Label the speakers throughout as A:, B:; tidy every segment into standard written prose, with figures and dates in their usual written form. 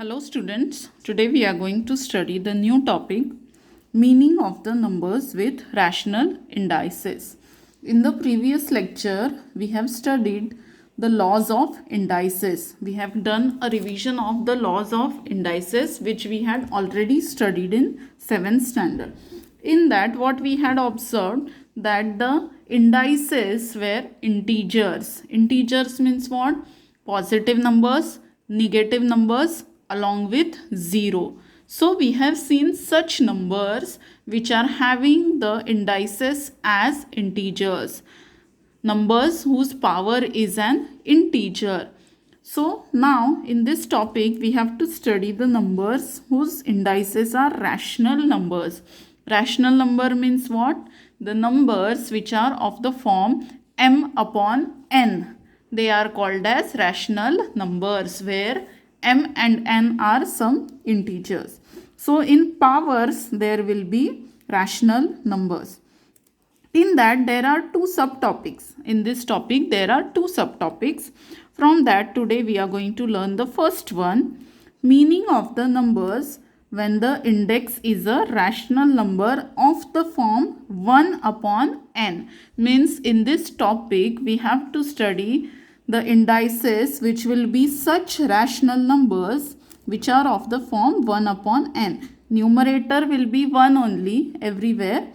A: Hello students, today we are going to study the new topic meaning of the numbers with rational indices. In the previous lecture we have studied the laws of indices. We have done a revision of the laws of indices which we had already studied in 7th standard. In that what we had observed that the indices were integers. Integers means what? Positive numbers, negative numbers along with 0. So we have seen such numbers which are having the indices as integers. Numbers whose power is an integer. So now in this topic we have to study the numbers whose indices are rational numbers. Rational number means what? The numbers which are of the form m upon n. They are called as rational numbers where m and n are some integers. So in powers there will be rational numbers. In that there are two subtopics. In this topic there are two subtopics. From that today we are going to learn the first one, meaning of the numbers when the index is a rational number of the form 1 upon n. Means in this topic we have to study the indices which will be such rational numbers which are of the form 1 upon n. Numerator will be 1 only everywhere,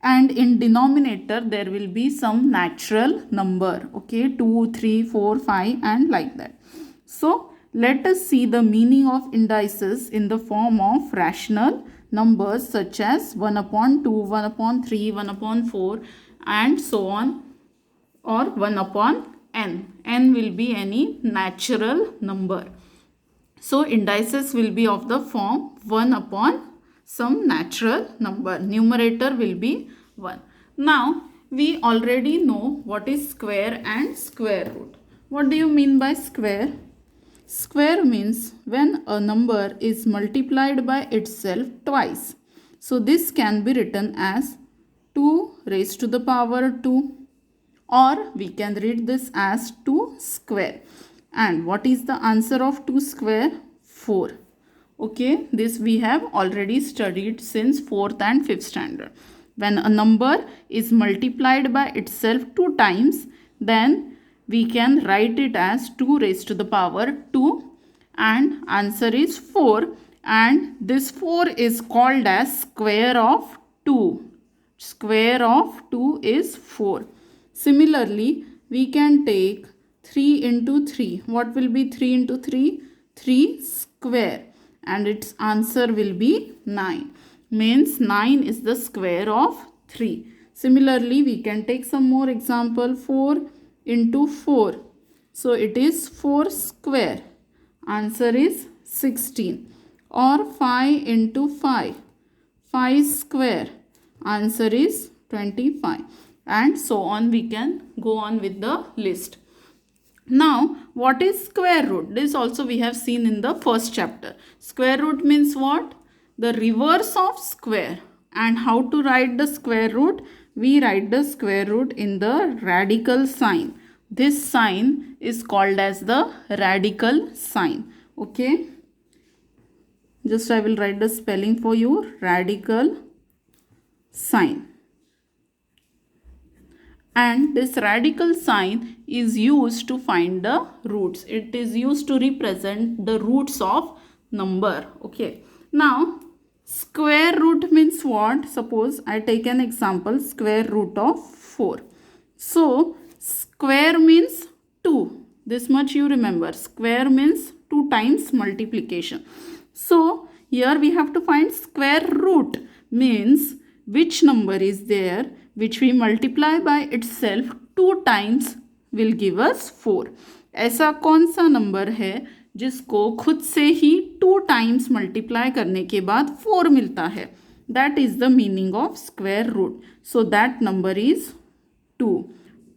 A: and in denominator there will be some natural number. Okay, 2, 3, 4, 5 and like that. So let us see the meaning of indices in the form of rational numbers such as 1 upon 2, 1 upon 3, 1 upon 4 and so on, or 1 upon n. N will be any natural number. So indices will be of the form 1 upon some natural number. Numerator will be 1. Now we already know what is square and square root. What do you mean by square? Square means when a number is multiplied by itself twice. So this can be written as 2 raised to the power 2, or we can read this as 2 square. And what is the answer of 2 square? 4. Okay, this we have already studied since 4th and 5th standard. When a number is multiplied by itself 2 times, then we can write it as 2 raised to the power 2 and answer is 4, and this 4 is called as square of 2. Square of 2 is 4. Similarly, we can take 3 into 3. What will be 3 into 3? 3 square, and its answer will be 9. Means 9 is the square of 3. Similarly, we can take some more example. 4 into 4. So it is 4 square. Answer is 16. Or 5 into 5. 5 square. Answer is 25. And so on, we can go on with the list. Now, what is square root? This also we have seen in the first chapter. Square root means what? The reverse of square. And how to write the square root? We write the square root in the radical sign. This sign is called as the radical sign. Okay. Just I will write the spelling for you. Radical sign. And this radical sign is used to find the roots. It is used to represent the roots of number. Okay. Now, square root means what? Suppose I take an example, square root of 4. So, square means 2. This much you remember. Square means 2 times multiplication. So, here we have to find square root, means which number is there which we multiply by itself 2 times will give us 4. ऐसा कौन सा number है जिसको खुद से ही 2 times multiply करने के बाद 4 मिलता है? That is the meaning of square root. So that number is 2.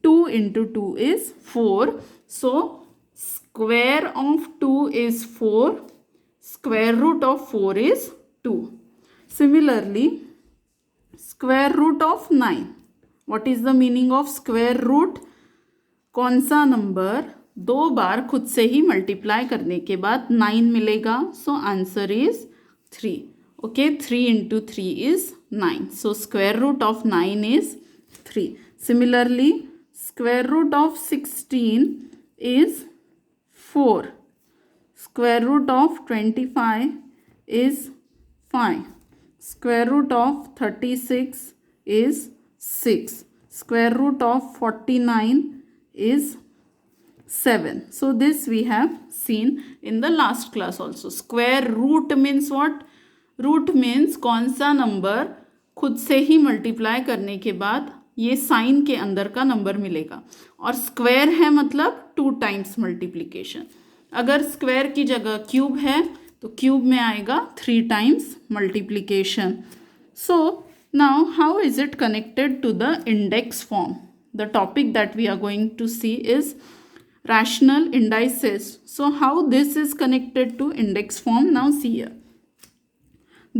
A: 2 into 2 is 4. So square of 2 is 4. Square root of 4 is 2. Similarly, square root of 9. What is the meaning of square root? कौन सा number 2 बार खुद से ही multiply करने के बाद 9 मिलेगा. सो answer is 3. Okay, 3 into 3 is 9. So square root of 9 is 3. Similarly, square root of 16 is 4. Square root of 25 is 5. Square root of 36 is 6. Square root of 49 is 7. So this we have seen in the last class also. Square root means what? Root means कौन सा number खुद से ही multiply करने के बाद ये sign के अंदर का नंबर मिलेगा. और स्क्वायर है मतलब 2 टाइम्स मल्टीप्लिकेशन. अगर स्क्वायर की जगह क्यूब है तो क्यूब में आएगा 3 times multiplication. So now how is it connected to the index form? The topic that we are going to see is rational indices. So how this is connected to index form? Now see here.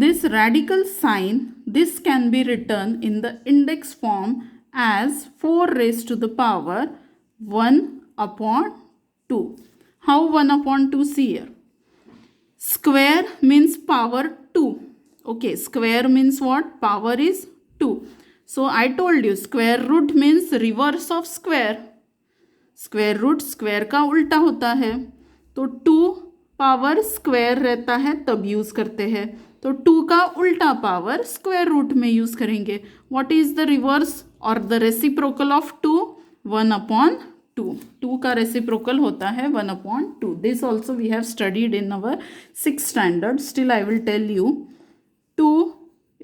A: This radical sign, this can be written in the index form as 4 raised to the power 1 upon 2. How 1 upon 2? See here. Square means power 2. Okay, square means what? Power is 2. So I told you square root means reverse of square. Square root स्क्वायर का उल्टा होता है. तो 2 power square रहता है तब use करते हैं. तो 2 का उल्टा पावर स्क्वायर रूट में यूज़ करेंगे. व्हाट इज़ द रिवर्स और द रेसिप्रोकल ऑफ 2? 1 अपॉन 2. 2 का रेसिप्रोकल होता है 1 upon 2. This also we have studied in our 6th standard. Still I will tell you. 2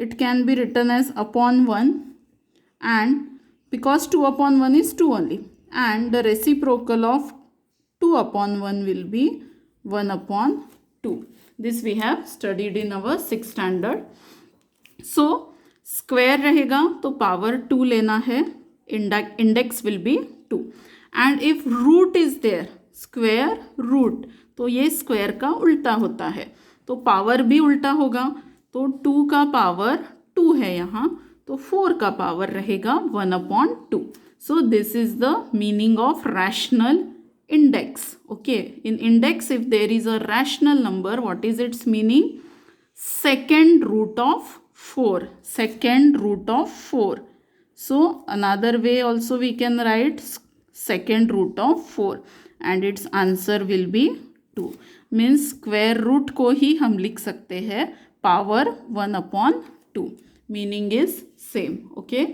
A: it can be written as upon 1 and because 2 upon 1 is 2 only. And the reciprocal of 2 upon 1 will be 1 upon 2. This we have studied in our 6th standard. So square रहेगा तो power 2 लेना है. Index will be 2. And if root is there, square root, तो ये square का उल्टा होता है. तो power भी उल्टा होगा. तो 2 का power 2 है यहाँ. तो 4 का power रहेगा 1 upon 2. So this is the meaning of rational index. Okay, in index if there is a rational number, what is its meaning? Second root of 4. Second root of 4. So another way also we can write second root of 4 and its answer will be 2. Means square root को ही हम लिख सकते हैं power 1 upon 2. Meaning is same. Okay.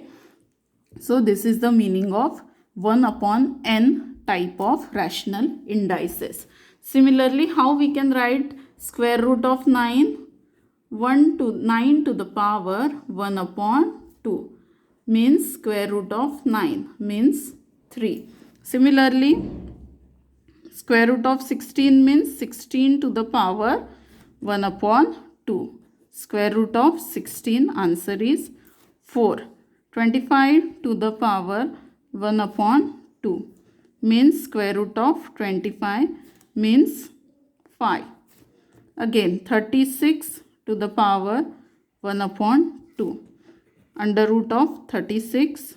A: So this is the meaning of 1 upon n type of rational indices. Similarly, how we can write square root of 9? 9 to the power 1 upon 2 means square root of 9 means 3. Similarly, square root of 16 means 16 to the power 1 upon 2. Square root of 16 answer is 4. 25 to the power 1 upon 2 means square root of 25 means 5. Again 36 to the power 1 upon 2. Under root of 36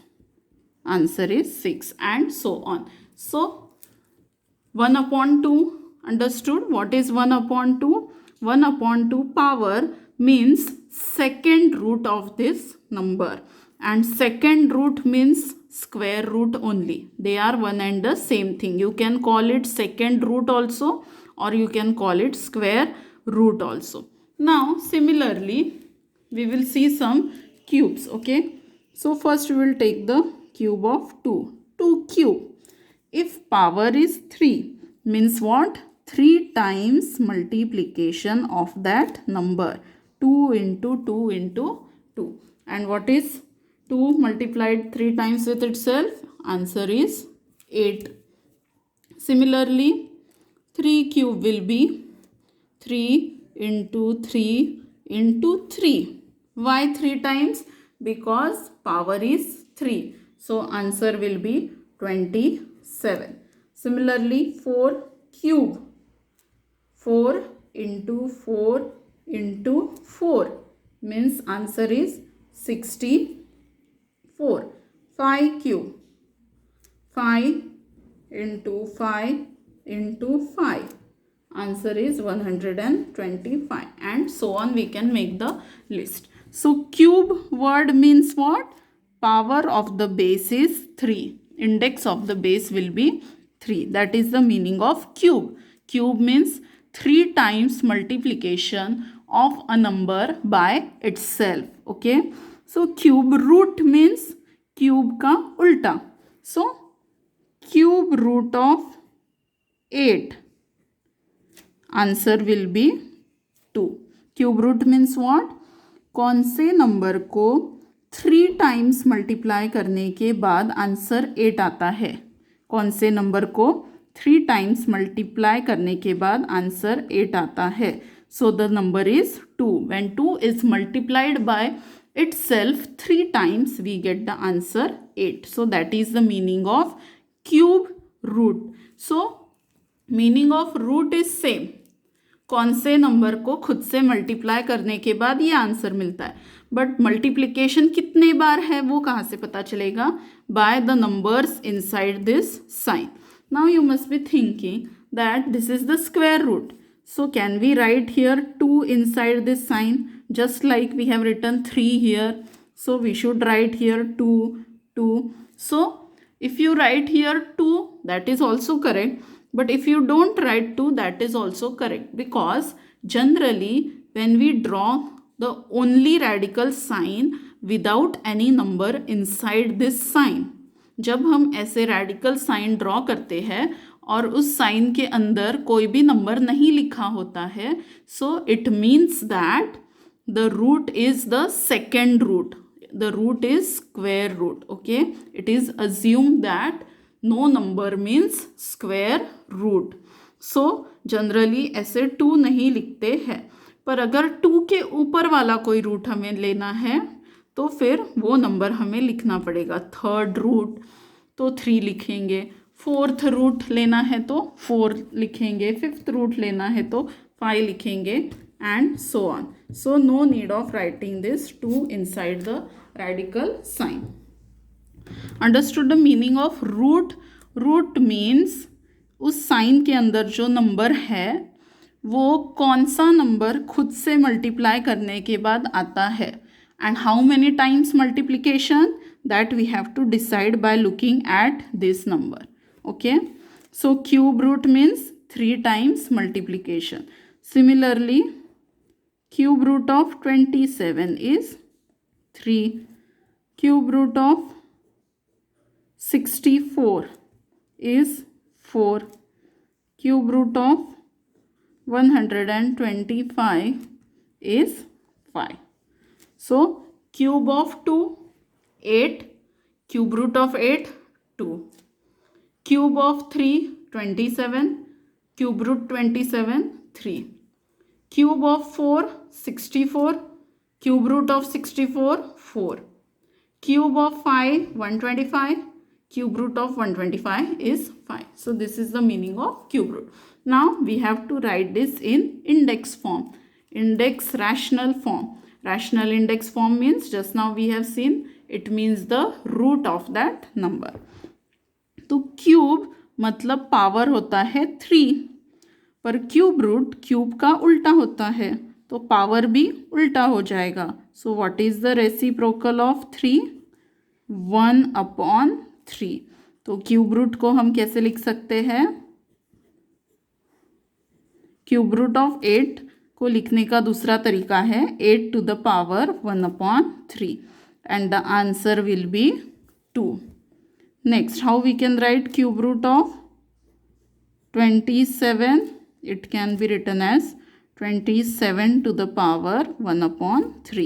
A: answer is 6 and so on. So 1 upon 2 understood. What is 1 upon 2? 1 upon 2 power means second root of this number. And second root means square root only. They are one and the same thing. You can call it second root also or you can call it square root also. Now similarly we will see some cubes. Okay. So first we will take the cube of 2. 2 cube. If power is 3 means what? 3 times multiplication of that number. 2 into 2 into 2. And what is 2 multiplied 3 times with itself? Answer is 8. Similarly, 3 cube will be 3 into 3 into 3. Why 3 times? Because power is 3. So answer will be 27. Similarly, 4 cube. 4 into 4 into 4 means answer is 64. 5 cube. 5 into 5 into 5. Answer is 125, and so on we can make the list. So cube word means what? Power of the base is 3. Index of the base will be 3. That is the meaning of cube. Cube means 3 times multiplication of a number by itself. Okay. So cube root means cube ka ulta. So cube root of 8. Answer will be 2. Cube root means what? कौन से number को 3 times multiply करने के बाद answer 8 आता है? कौन से नंबर को 3 टाइम्स मल्टीप्लाई करने के बाद आंसर 8 आता है? So the number is 2. When 2 is multiplied by itself 3 times, we get the answer 8. So that is the meaning of cube root. So meaning of root is same. कौन से number को खुद से मल्टीप्लाई करने के बाद ये आंसर मिलता है, बट मल्टीप्लिकेशन कितने बार है वो कहाँ से पता चलेगा? By the numbers inside this sign. Now you must be thinking that this is the square root. So can we write here 2 inside this sign, just like we have written 3 here? So we should write here 2, 2. So if you write here 2, that is also correct. But if you don't write 2, that is also correct. Because generally when we draw the only radical sign without any number inside this sign, जब हम ऐसे radical sign draw करते हैं और उस sign के अंदर कोई भी नंबर नहीं लिखा होता है, so it means that the root is the second root. The root is square root. Okay, it is assume that no number means square root. So generally ऐसे 2 नहीं लिखते हैं, पर अगर 2 के ऊपर वाला कोई रूट हमें लेना है तो फिर वो नंबर हमें लिखना पड़ेगा. थर्ड रूट तो 3 लिखेंगे, फोर्थ रूट लेना है तो 4 लिखेंगे, फिफ्थ रूट लेना है तो 5 लिखेंगे, and so on. So no need of writing this 2 inside the radical sign. Understood the meaning of root? Root means उस साइन के अंदर जो नंबर है वो कौन सा नंबर खुद से मल्टीप्लाई करने के बाद आता है, and how many times multiplication, that we have to decide by looking at this number. Okay, so cube root means 3 times multiplication. Similarly, cube root of 27 is 3. Cube root of 64 is 4. Cube root of 125 is 5. So cube of 2, 8. Cube root of 8, 2. Cube of 3, 27. Cube root 27, 3. Cube of 4, 64. Cube root of 64, 4. Cube of 5, 125. Cube root of 125 is 5. So this is the meaning of cube root. Now we have to write this in index form. Index rational form. Rational index form means, just now we have seen, it means the root of that number. तो cube मतलब power होता है 3, पर cube root cube का उल्टा होता है, तो पावर भी उल्टा हो जाएगा. So what is the reciprocal of 3? 1/3. तो क्यूब रूट को हम कैसे लिख सकते हैं? क्यूब रूट ऑफ 8 को लिखने का दूसरा तरीका है 8 to the power 1/3, and the answer will be 2. Next, how we can write cube root of 27? It can be written as 27 to the power 1/3.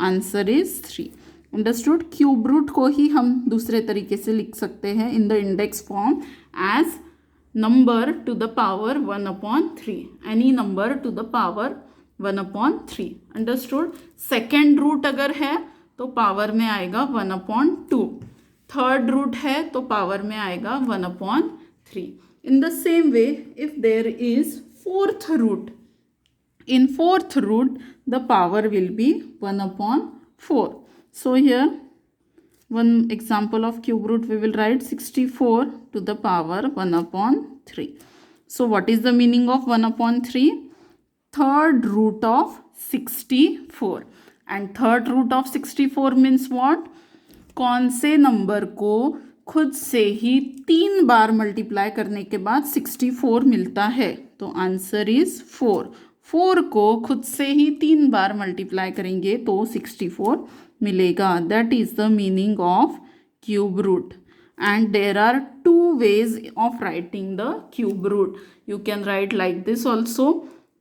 A: Answer is 3. Understood? Cube root को ही हम दूसरे तरीके से लिख सकते हैं in the index form as number to the power 1/3. Any number to the power 1/3. Understood? Second root अगर है तो पावर में आएगा 1/2. थर्ड रूट है तो पावर में आएगा 1/3. In the same way if there is fourth root, in fourth root the power will be 1/4. So here one example of cube root we will write 64 to the power 1/3. So what is the meaning of 1 upon 3? Third root of 64. And third root of 64 means what? कौन से number को खुद से ही 3 बार multiply करने के बाद 64 मिलता है? तो आंसर इज 4. 4 को खुद से ही 3 बार मल्टीप्लाई करेंगे तो 64 मिलेगा. That is the meaning of cube root. And there are two ways of writing the cube root. You can write like this also,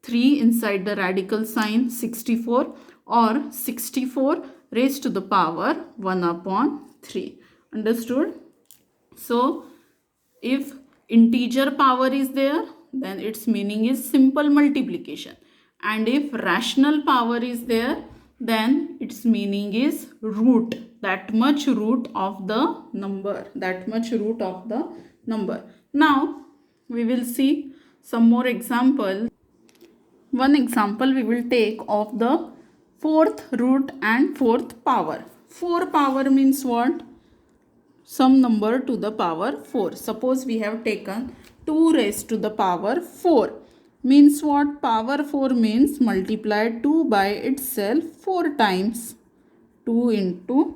A: 3 inside the radical sign 64, or 64 raised to the power 1 upon 3. Understood? So if integer power is there, then its meaning is simple multiplication. And if rational power is there, then its meaning is root. That much root of the number. That much root of the number. Now we will see some more example. One example we will take of the fourth root and fourth power. 4 power means what? Some number to the power 4. Suppose we have taken 2 raised to the power 4. Means what? Power 4 means multiply 2 by itself 4 times. 2 into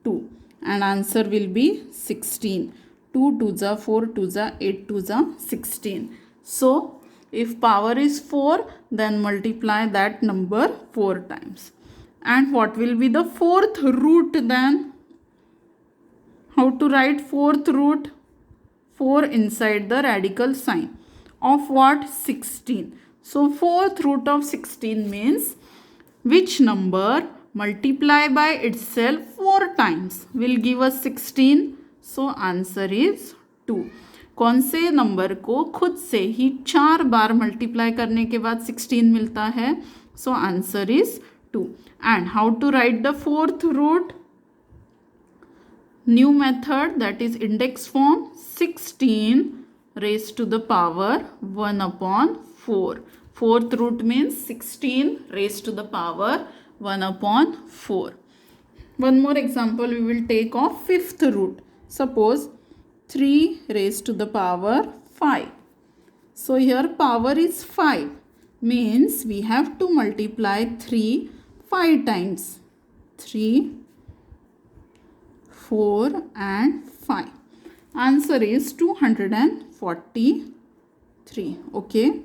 A: 2. And answer will be 16. 2 2s are 4 2s are 8 2s are 16. So if power is 4, then multiply that number 4 times. And what will be the fourth root then? How to write fourth root? 4 inside the radical sign. Of what? 16. So fourth root of 16 means which number multiply by itself 4 times will give us 16. So answer is 2. कौन से number को खुद से ही 4 बार multiply करने के बाद 16 मिलता है? So answer is 2. And how to write the fourth root? New method, that is index form. 16 raised to the power 1 upon 4. Fourth root means 16 raised to the power 1 upon 4. One more example we will take of fifth root. Suppose 3 raised to the power 5. So here power is 5. Means we have to multiply 3 5 times. 3, 4 and 5. Answer is 243. Okay.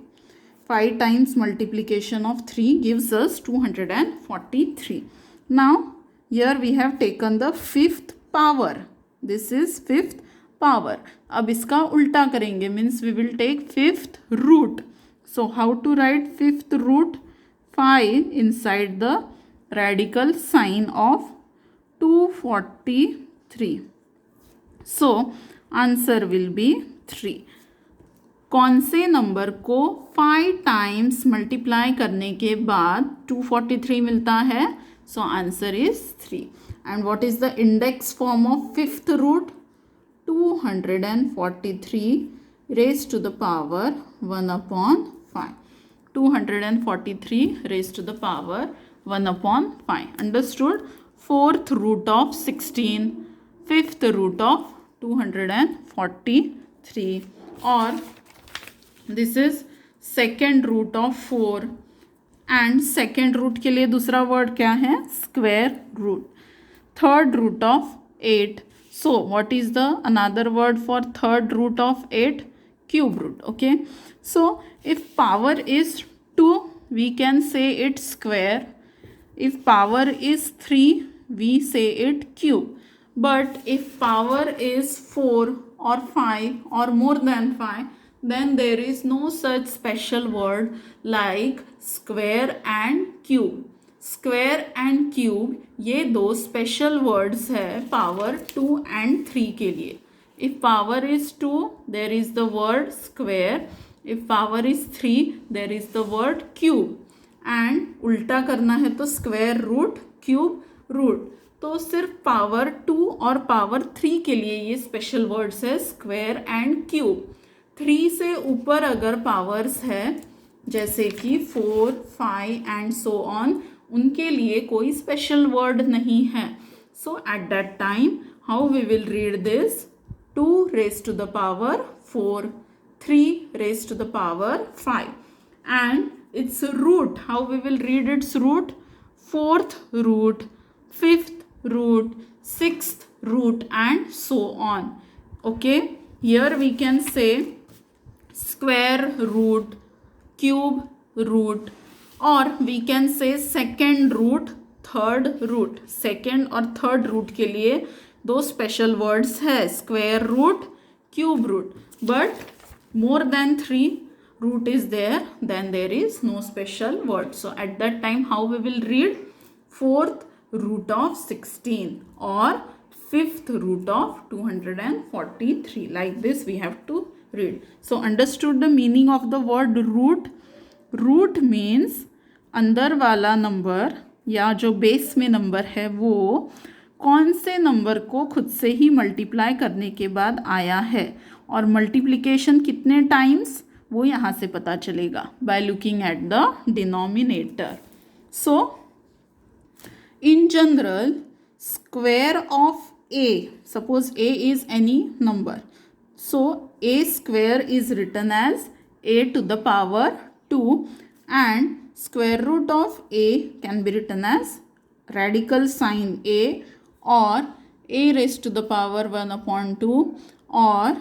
A: 5 times multiplication of 3 gives us 243. Now here we have taken the fifth power. This is fifth power. अब इसका उल्टा करेंगे, means we will take fifth root. So how to write fifth root? 5 inside the radical sign of 243. So answer will be 3. कौन से number को 5 times multiply करने के बाद 243 मिलता है? So answer is 3. And what is the index form of fifth root? 243 raised to the power 1 upon 5. 243 raised to the power 1 upon 5. Understood? Fourth root of 16, fifth root of 243, or this is second root of 4. and second root के लिए दूसरा word क्या है? square root. Third root of 8. So what is the another word for third root of 8? Cube root. Okay. So if power is 2, we can say it square. If power is 3, we say it cube. But if power is 4 or 5 or more than 5, then there is no such special word like square and cube. Square and cube ये दो special words है power 2 and 3 के लिए. If power is 2, there is the word square. If power is 3, there is the word cube. And उल्टा करना है तो square root, cube root. तो सिर्फ पावर 2 और पावर 3 के लिए ये स्पेशल वर्ड्स है स्क्वायर एंड क्यूब. 3 से ऊपर अगर पावर्स है जैसे कि 4, 5 एंड सो ऑन, उनके लिए कोई स्पेशल वर्ड नहीं है. So at that time how we will read this? 2 raised to the power 4, 3 raised to the power 5. And its root, how we will read its root? 4th root, 5th root, 6th root, and so on. Okay, here we can say square root, cube root, or we can say second root, third root. second और third root के लिए दो special words है, square root, cube root. But more than 3 root is there, then there is no special word. So at that time, how we will read? 4th root of 16 or 5th root of 243. Like this we have to read. So understood the meaning of the word root? Root means अंदर वाला number या जो base में number है वो कौन से number को खुद से ही मल्टीप्लाई करने के बाद आया है, और मल्टीप्लिकेशन कितने टाइम्स वो यहाँ से पता चलेगा bye looking at the denominator. So in general square of a, suppose a is any number, so a square is written as a to the power 2, and square root of a can be written as radical sign a or a raised to the power 1 upon 2 or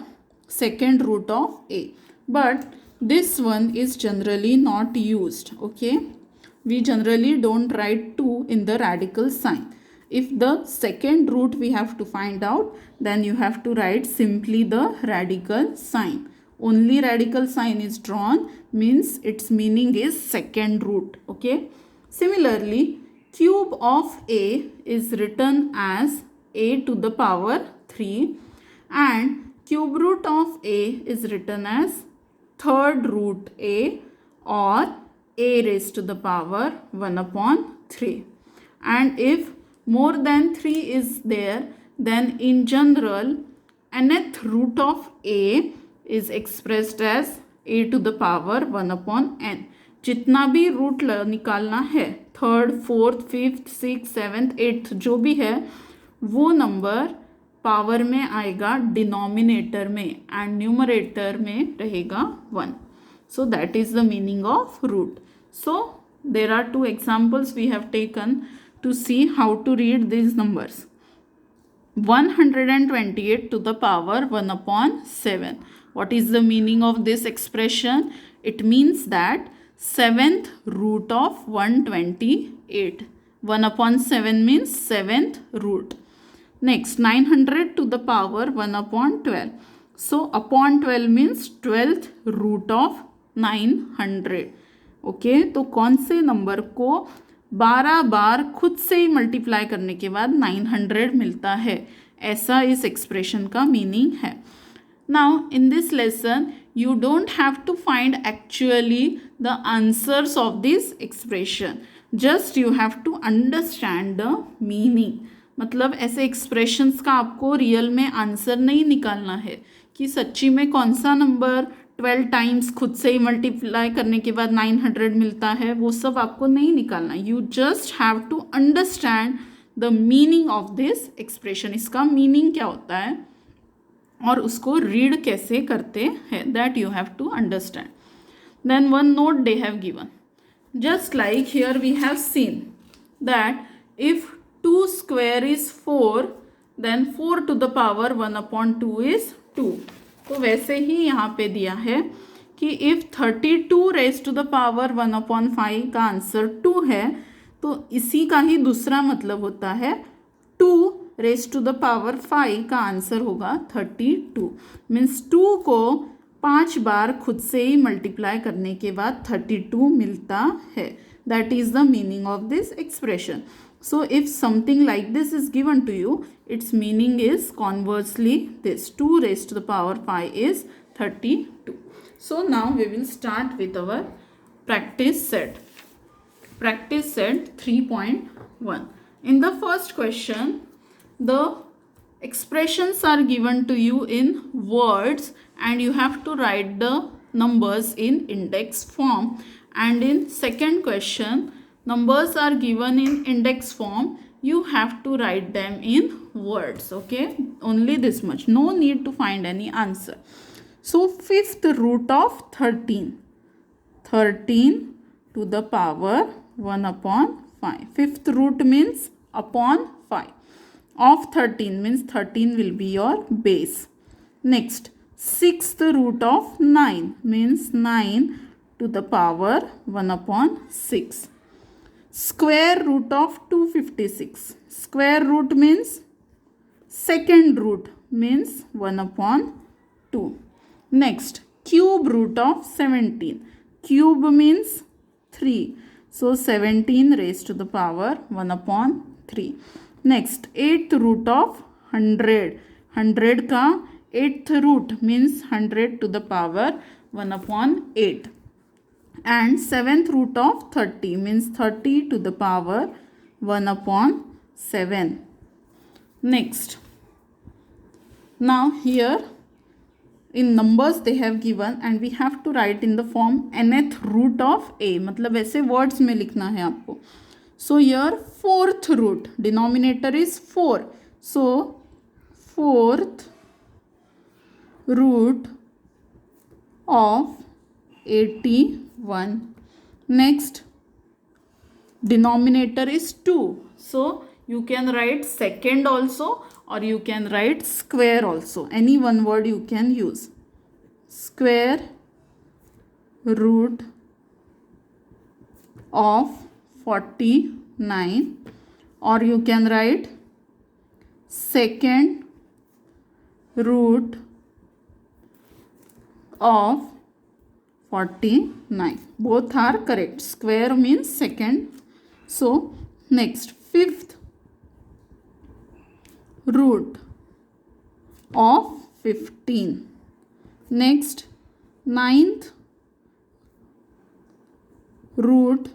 A: second root of a. But this one is generally not used. Okay, we generally don't write 2 in the radical sign. If the second root we have to find out, then you have to write simply the radical sign. Only radical sign is drawn means its meaning is second root. Okay, similarly cube of a is written as a to the power 3, and cube root of a is written as third root a or a raised to the power 1 upon 3. And if more than 3 is there, then in general nth root of a is expressed as a to the power 1 upon n. जितना भी root निकालना है, third, fourth, fifth, six, seventh, eighth जो भी है वो number power में आएगा डिनोमिनेटर में एंड न्यूमरेटर में रहेगा 1. So that is the meaning of root. So there are 2 examples we have taken to see how to read these numbers. 128 to the power 1 upon 7. What is the meaning of this expression? It means that 7th root of 128. 1 upon 7 means 7th root. Next, 900 to the power 1 upon 12. So upon 12 means 12th root of 900. Okay, तो कौन से number को 12 बार खुद से ही multiply करने के बाद 900 मिलता है, ऐसा इस एक्सप्रेशन का मीनिंग है. Now in this lesson you don't have to find actually the answers of this expression, just you have to understand the meaning. मतलब ऐसे एक्सप्रेशंस का आपको रियल में आंसर नहीं निकालना है कि सच्ची में कौन सा नंबर 12 टाइम्स खुद से ही मल्टीप्लाई करने के बाद 900 मिलता है, वो सब आपको नहीं निकालना. You just have to understand the meaning of this expression. इसका मीनिंग क्या होता है और उसको रीड कैसे करते हैं, that you have to understand. Then one note they have given, just like here we have seen that if 2 square is 4, then 4 to the power 1 upon 2 is 2. तो वैसे ही यहाँ पे दिया है कि if 32 raised to the power 1 upon 5 का answer 2 है, तो इसी का ही दूसरा मतलब होता है 2 raised to the power 5 का आंसर होगा 32. मीन्स 2 को 5 बार खुद से ही मल्टीप्लाई करने के बाद 32 मिलता है. That is the meaning of this expression. So if something like this is given to you, its meaning is conversely this. 2 raised to the power 5 is 32. So now we will start with our practice set. Practice set 3.1. In the first question, the expressions are given to you in words and you have to write the numbers in index form. And in second question, numbers are given in index form, you have to write them in words. Okay, only this much, no need to find any answer. So fifth root of 13. 13 to the power 1 upon 5. Fifth root means upon 5. Of 13 means 13 will be your base. Next, sixth root of 9 means 9 to the power 1 upon 6. Square root of 256. Square root means second root means 1 upon 2. Next, cube root of 17. Cube means 3. So 17 raised to the power 1 upon 3. Next, eighth root of 100. 100 ka eighth root means 100 to the power 1 upon 8. And seventh root of 30 means 30 to the power 1 upon 7. Next, now here in numbers they have given and we have to write in the form nth root of a, मतलब ऐसे words में लिखना है आपको. So here fourth root, denominator is 4. So fourth root of 81. Next, denominator is 2. So you can write second also or you can write square also. Any one word you can use. Square root of 49, or you can write second root of 49. Both are correct. Square means second. So next, fifth root of 15. Next, ninth root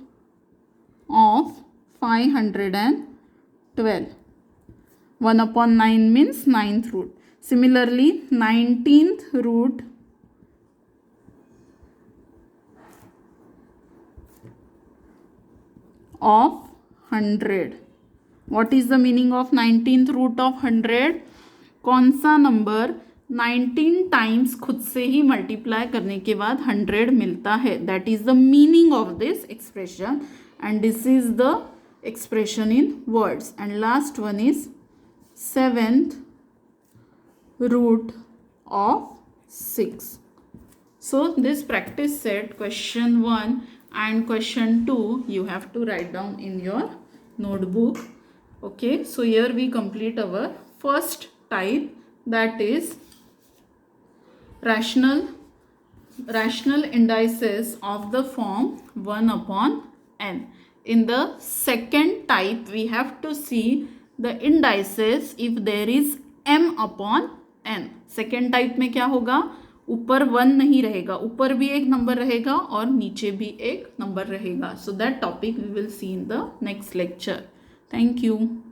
A: of 512. 1 upon 9 means ninth root. Similarly, 19th root of 100. What is the meaning of 19th root of 100? कौन सा number 19 times खुद से ही multiply करने के बाद 100 मिलता है? That is the meaning of this expression and this is the expression in words. And last one is 7th root of 6. So this practice set question 1 and question 2 you have to write down in your notebook. Okay, so here we complete our first type, that is rational indices of the form 1 upon n. In the second type we have to see the indices if there is m upon n. second type में क्या होगा? ऊपर 1 नहीं रहेगा, ऊपर भी एक number रहेगा और नीचे भी एक नंबर रहेगा. So that topic we will see in the next lecture. Thank you.